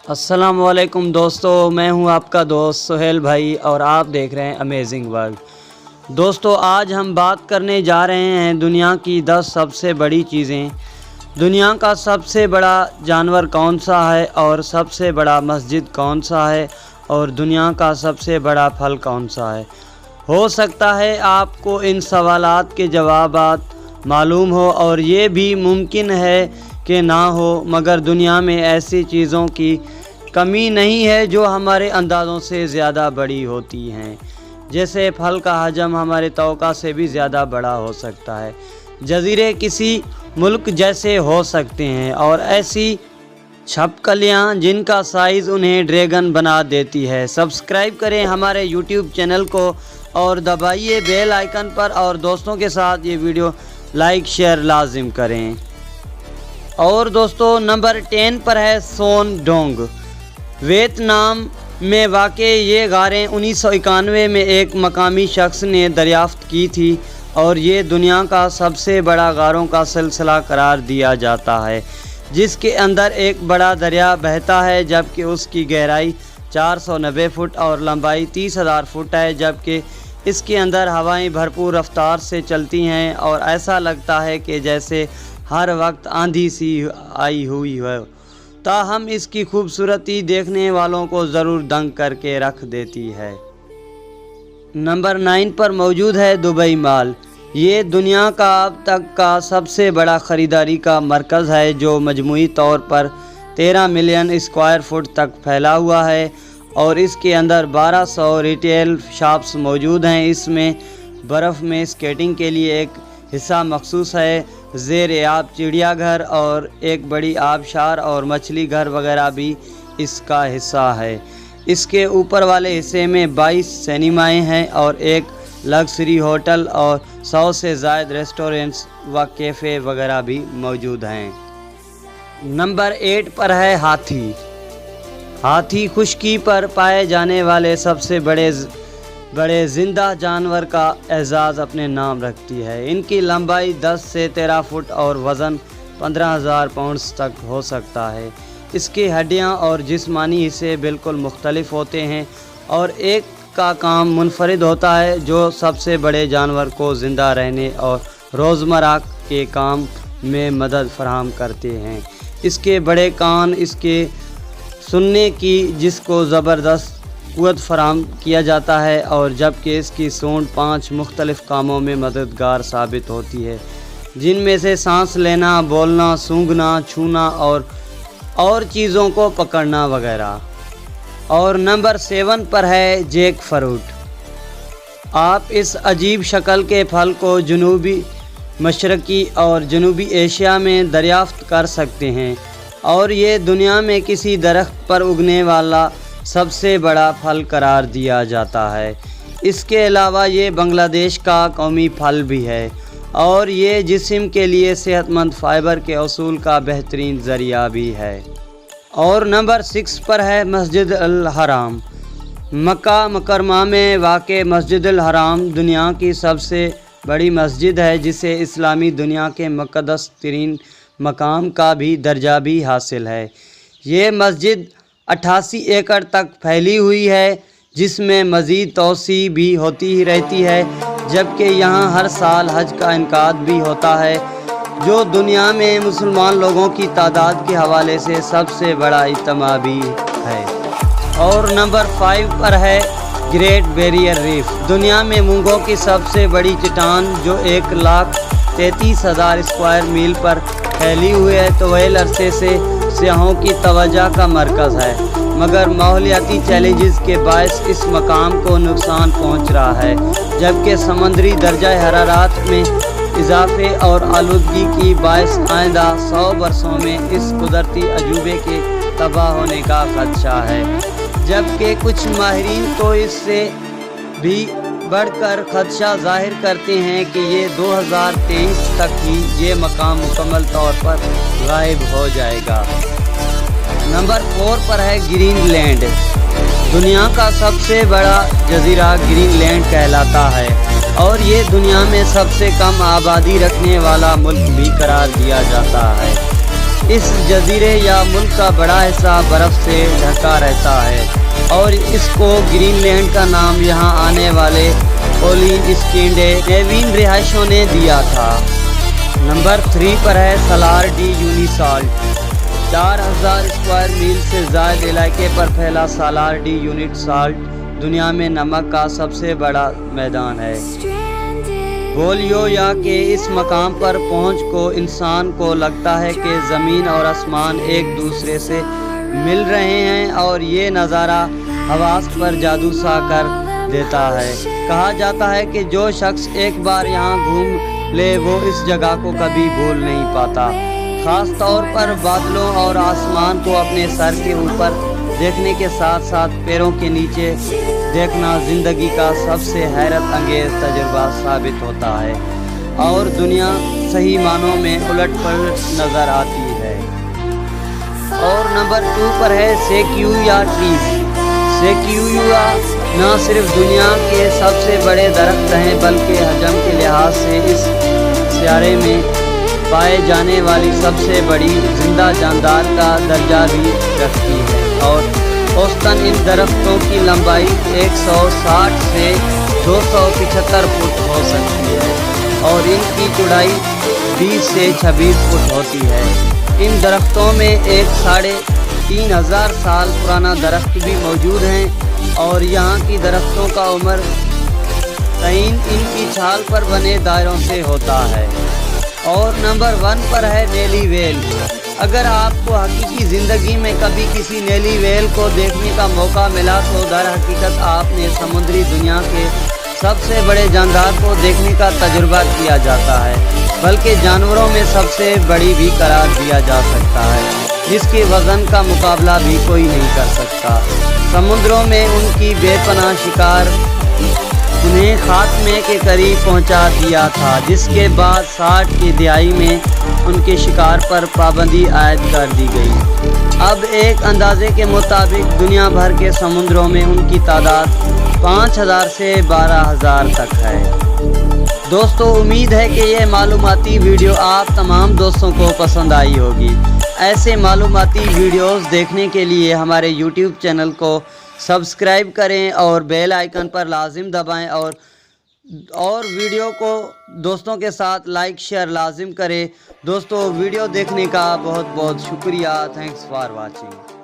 अस्सलाम वालेकुम दोस्तों, मैं हूं आपका दोस्त सुहेल भाई और आप देख रहे हैं अमेजिंग वर्ल्ड। दोस्तों, आज हम बात करने जा रहे हैं दुनिया की 10 सबसे बड़ी चीज़ें। दुनिया का सबसे बड़ा जानवर कौन सा है और सबसे बड़ा मस्जिद कौन सा है और दुनिया का सबसे बड़ा फल कौन सा है। हो सकता है आपको इन सवालात के जवाबात मालूम हो और ये भी मुमकिन है कि ना हो, मगर दुनिया में ऐसी चीज़ों की कमी नहीं है जो हमारे अंदाज़ों से ज़्यादा बड़ी होती हैं। जैसे फल का हजम हमारे तौक़ा से भी ज़्यादा बड़ा हो सकता है, जज़ीरे किसी मुल्क जैसे हो सकते हैं, और ऐसी छपकलियाँ जिनका साइज़ उन्हें ड्रैगन बना देती है। सब्सक्राइब करें हमारे यूट्यूब चैनल को और दबाइए बेल आइकन पर, और दोस्तों के साथ ये वीडियो लाइक शेयर लाजिम करें। और दोस्तों, नंबर 10 पर है सोन डोंग। वियतनाम में वाक़ ये गारें 1991 में एक मकामी शख्स ने दरियाफ़्त की थी और ये दुनिया का सबसे बड़ा गारों का सिलसिला करार दिया जाता है, जिसके अंदर एक बड़ा दरिया बहता है, जबकि उसकी गहराई 490 फुट और लंबाई 30,000 फुट है। जबकि इसके अंदर हवाएं भरपूर रफ्तार से चलती हैं और ऐसा लगता है कि जैसे हर वक्त आंधी सी आई हुई है। ताहम इसकी खूबसूरती देखने वालों को ज़रूर दंग करके रख देती है। नंबर 9 पर मौजूद है दुबई मॉल। ये दुनिया का अब तक का सबसे बड़ा ख़रीदारी का मरकज़ है, जो मजमूई तौर पर 13 मिलियन स्क्वायर फुट तक फैला हुआ है और इसके अंदर 1200 रिटेल शॉप्स मौजूद हैं। इसमें बर्फ़ में स्केटिंग के लिए एक हिस्सा मखसूस है, ज़ेर आब चिड़ियाघर और एक बड़ी आबशार और मछली घर वगैरह भी इसका हिस्सा है। इसके ऊपर वाले हिस्से में 22 सिनेमाएँ हैं और एक लग्जरी होटल और 100 से ज़ायद रेस्टोरेंट्स व कैफ़े वगैरह भी मौजूद हैं। नंबर 8 पर है हाथी। हाथी खुश्की पर पाए जाने वाले सबसे बड़े ज़िंदा जानवर का एजाज़ अपने नाम रखती है। इनकी लंबाई 10 से 13 फुट और वज़न 15,000 पाउंड्स तक हो सकता है। इसकी हड्डियां और जिस्मानी हिस्से बिल्कुल मुख्तलिफ होते हैं और एक का काम मुनफरिद होता है, जो सबसे बड़े जानवर को ज़िंदा रहने और रोज़मर्रा के काम में मदद फराहम करते हैं। इसके बड़े कान इसके सुनने की जिसको ज़बरदस्त क़ुव्वत फराहम किया जाता है, और जबकि इसकी सूंड 5 मुख्तलिफ़ कामों में मददगार साबित होती है, जिनमें से सांस लेना, बोलना, सूंघना, छूना और चीज़ों को पकड़ना वगैरह। और नंबर 7 पर है जैक फ्रूट। आप इस अजीब शक्ल के फल को जनूबी मशरक़ी और जनूबी एशिया में दरियाफ़्त कर सकते हैं और ये दुनिया में किसी दरख्त पर उगने वाला सबसे बड़ा फल करार दिया जाता है। इसके अलावा ये बांग्लादेश का कौमी फल भी है और ये जिस्म के लिए सेहतमंद फ़ाइबर के असूल का बेहतरीन ज़रिया भी है। और नंबर 6 पर है मस्जिद अल हराम। मक्का मुकर्रमा में वाक़ मस्जिद अल हराम दुनिया की सबसे बड़ी मस्जिद है, जिसे इस्लामी दुनिया के मुक़द्दस तरीन मकाम का भी दर्जा भी हासिल है। ये मस्जिद 88 एकड़ तक फैली हुई है, जिसमें मज़ीद तोसी भी होती ही रहती है, जबकि यहाँ हर साल हज का इनकाद भी होता है, जो दुनिया में मुसलमान लोगों की तादाद के हवाले से सबसे बड़ा इज्तिमा भी है। और नंबर 5 पर है ग्रेट बैरियर रीफ। दुनिया में मूंगों की सबसे बड़ी चट्टान, जो 1,33,000 स्क्वायर मील पर फैली हुई है, तवील अरसे से सियाहों की तवज्जो का मरकज़ है, मगर माहौलियाती चैलेंजेस के बायस इस मकाम को नुकसान पहुंच रहा है, जबकि समंदरी दर्जा हरारत में इजाफे और आलूदगी की बायस आइंदा 100 वर्षों में इस कुदरती अजूबे के तबाह होने का खदशा है। जबकि कुछ माहिरीन तो इससे भी बढ़कर खदशा जाहिर करते हैं कि ये 2023 तक ही ये मकाम मुकम्मल तौर पर गायब हो जाएगा। नंबर 4 पर है ग्रीनलैंड। दुनिया का सबसे बड़ा जजीरा ग्रीनलैंड कहलाता है और ये दुनिया में सबसे कम आबादी रखने वाला मुल्क भी करार दिया जाता है। اس جزیرے یا ملک کا بڑا حصہ برف سے ڈھکا رہتا ہے اور اس کو گرین لینڈ کا نام یہاں آنے والے پولین اسکینڈینیوین رہائشیوں نے دیا تھا۔ نمبر 3 پر ہے سالار ڈی یونیسالٹ۔ 4000 اسکوائر میل سے زائد علاقے پر پھیلا سالار ڈی یونیسالٹ دنیا میں نمک کا سب سے بڑا میدان ہے۔ بولیویا کے اس مقام پر پہنچ کو انسان کو لگتا ہے کہ زمین اور آسمان ایک دوسرے سے مل رہے ہیں اور یہ نظارہ حواس پر جادو سا کر دیتا ہے۔ کہا جاتا ہے کہ جو شخص ایک بار یہاں گھوم لے وہ اس جگہ کو کبھی بھول نہیں پاتا۔ خاص طور پر بادلوں اور آسمان کو اپنے سر کے اوپر دیکھنے کے ساتھ ساتھ پیروں کے نیچے دیکھنا زندگی کا سب سے حیرت انگیز تجربہ ثابت ہوتا ہے اور دنیا صحیح معنوں میں الٹ پلٹ نظر آتی ہے۔ اور نمبر 2 پر ہے سیکویا ٹریز۔ سیکویا نہ صرف دنیا کے سب سے بڑے درخت ہیں بلکہ حجم کے لحاظ سے اس سیارے میں پائے جانے والی سب سے بڑی زندہ جاندار کا درجہ بھی رکھتی ہے اور اوسطاً ان درختوں کی لمبائی 160 سے 275 فٹ ہو سکتی ہے اور ان کی چوڑائی 20 سے 26 فٹ ہوتی ہے۔ ان درختوں میں ایک 3500 سال پرانا درخت بھی موجود ہیں اور یہاں کی درختوں کا عمر تعین ان کی چھال پر بنے دائروں سے ہوتا ہے۔ اور نمبر 1 پر ہے نیلی ویل۔ اگر آپ کو حقیقی زندگی میں کبھی کسی نیلی ویل کو دیکھنے کا موقع ملا تو در حقیقت آپ نے سمندری دنیا کے سب سے بڑے جاندار کو دیکھنے کا تجربہ کیا جاتا ہے، بلکہ جانوروں میں سب سے بڑی بھی قرار دیا جا سکتا ہے، جس کے وزن کا مقابلہ بھی کوئی نہیں کر سکتا۔ سمندروں میں ان کی بے پناہ شکار انہیں خاتمے کے قریب پہنچا دیا تھا، جس کے بعد 60 کی دہائی میں ان کے شکار پر پابندی عائد کر دی گئی۔ اب ایک اندازے کے مطابق دنیا بھر کے سمندروں میں ان کی تعداد 5000 سے 12000 تک ہے۔ دوستو، امید ہے کہ یہ معلوماتی ویڈیو آپ تمام دوستوں کو پسند آئی ہوگی۔ ایسے معلوماتی ویڈیوز دیکھنے کے لیے ہمارے یوٹیوب چینل کو سبسکرائب کریں اور بیل آئیکن پر لازم دبائیں اور ویڈیو کو دوستوں کے ساتھ لائک شیئر لازم کریں۔ دوستو، ویڈیو دیکھنے کا بہت بہت شکریہ۔ Thanks for watching.